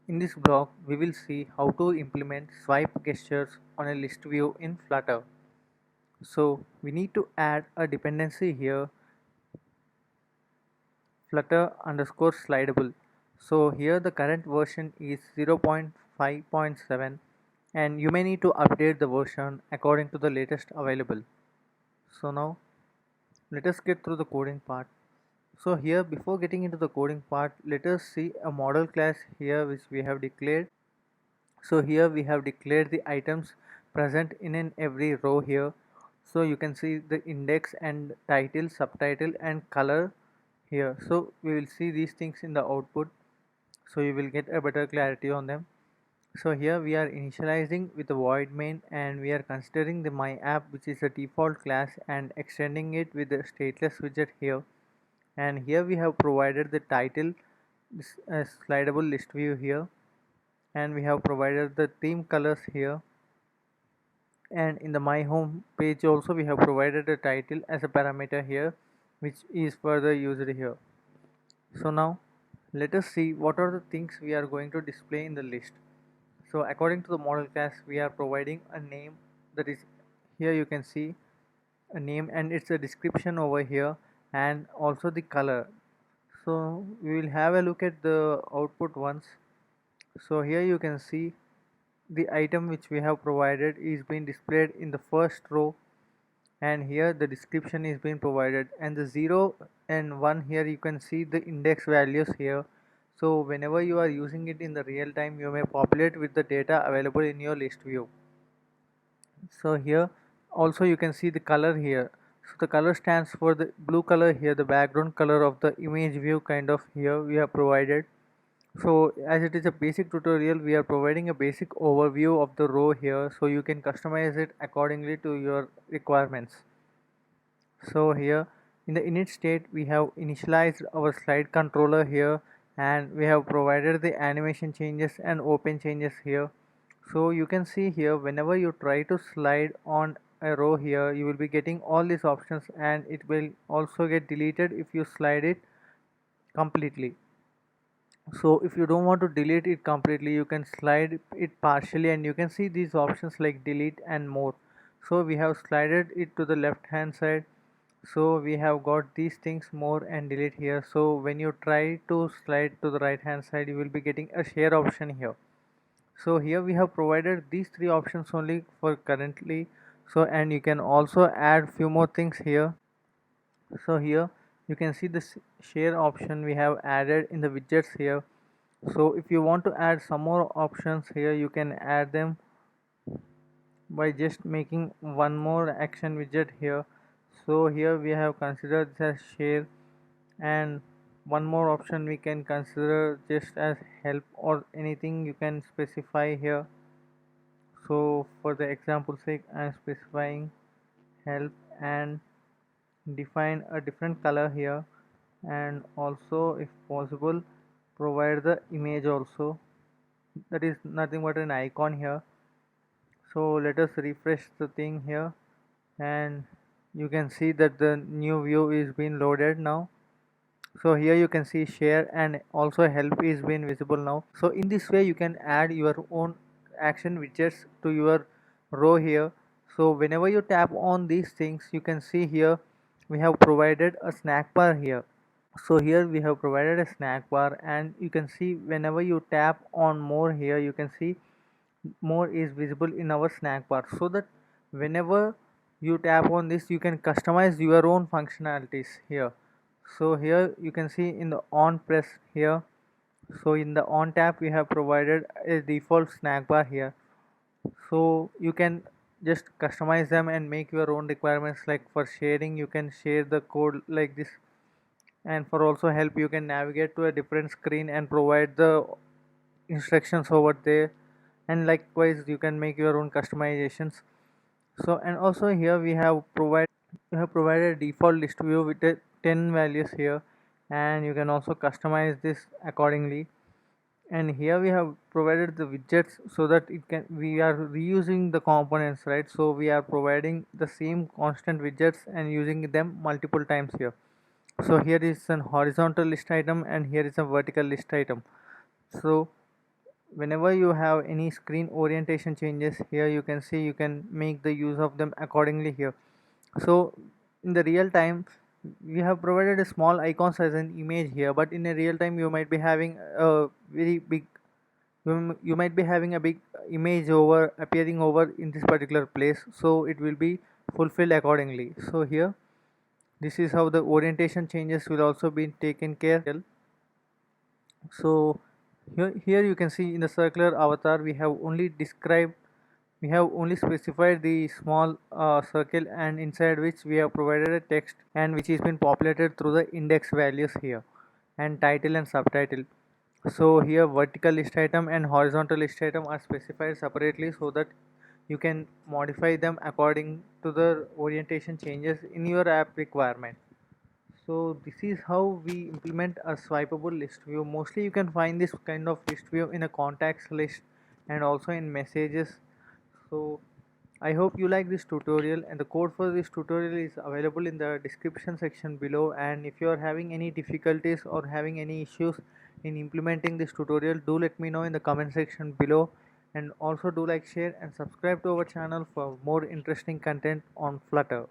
In this blog, we will see how to implement swipe gestures on a list view in Flutter. So we need to add a dependency here, Flutter underscore slidable. So here the current version is 0.5.7 and you may need to update the version according to the latest available. So now let us get through the coding part. So here before getting into the coding part, let us see a model class here which we have declared. So here we have declared the items present in every row here. So you can see the index and title, subtitle and color here. So we will see these things in the output, so you will get a better clarity on them. So here we are initializing with the void main and we are considering the my app, which is a default class, and extending it with the stateless widget here. And here we have provided the title, this slidable list view here, and we have provided the theme colors here, and in the my home page also we have provided a title as a parameter here, which is further used here. So now let us see what are the things we are going to display in the list. So according to the model class, we are providing a name, that is here you can see a name and it's a description over here, and also the color. So we will have a look at the output once. So here you can see the item which we have provided is being displayed in the first row, and here the description is being provided, and the 0 and 1 here you can see the index values here. So whenever you are using it in the real time, you may populate with the data available in your list view. So here also you can see the color here. So the color stands for the blue color here, the background color of the image view kind of here we have provided. So as it is a basic tutorial, we are providing a basic overview of the row here, so you can customize it accordingly to your requirements. So here in the init state we have initialized our slide controller here, and we have provided the animation changes and open changes here. So you can see here whenever you try to slide on a row here, you will be getting all these options, and it will also get deleted if you slide it completely. So if you don't want to delete it completely, you can slide it partially, and you can see these options like delete and more. So we have slided it to the left hand side, so we have got these things more and delete here. So when you try to slide to the right hand side, you will be getting a share option here. So here we have provided these three options only for currently. So and you can also add few more things here. So here you can see this share option we have added in the widgets here. So if you want to add some more options here, you can add them by just making one more action widget here. So here we have considered this as share, and one more option we can consider just as help, or anything you can specify here. So for the example sake, I am specifying help and define a different color here, and also if possible provide the image also, that is nothing but an icon here. So let us refresh the thing here, and you can see that the new view is being loaded now. So here you can see share and also help is being visible now. So in this way you can add your own action widgets to your row here. So whenever you tap on these things, you can see here we have provided a snack bar here. So here we have provided a snack bar, and you can see whenever you tap on more here, you can see more is visible in our snack bar, so that whenever you tap on this, you can customize your own functionalities here. So here you can see in the on press here, so in the on tap we have provided a default snack bar here. So you can just customize them and make your own requirements, like for sharing you can share the code like this, and for also help you can navigate to a different screen and provide the instructions over there, and likewise you can make your own customizations. So and also here we have provided default list view with 10 values here, and you can also customize this accordingly. And here we have provided the widgets so that it can we are reusing the components, right? So we are providing the same constant widgets and using them multiple times here. So here is an horizontal list item and here is a vertical list item. So whenever you have any screen orientation changes, here you can see you can make the use of them accordingly here. So in the real time, we have provided a small icons as an image here, but in a real time you might be having a very big, you might be having a big image over appearing over in this particular place, so it will be fulfilled accordingly. So here, this is how the orientation changes will also be taken care. So here you can see in the circular avatar we have only specified the small circle, and inside which we have provided a text and which has been populated through the index values here and title and subtitle. So here vertical list item and horizontal list item are specified separately so that you can modify them according to the orientation changes in your app requirement. So this is how we implement a swipeable list view. Mostly you can find this kind of list view in a contacts list and also in messages. So I hope you like this tutorial, and the code for this tutorial is available in the description section below. And if you are having any difficulties or having any issues in implementing this tutorial, do let me know in the comment section below, and also do like, share and subscribe to our channel for more interesting content on Flutter.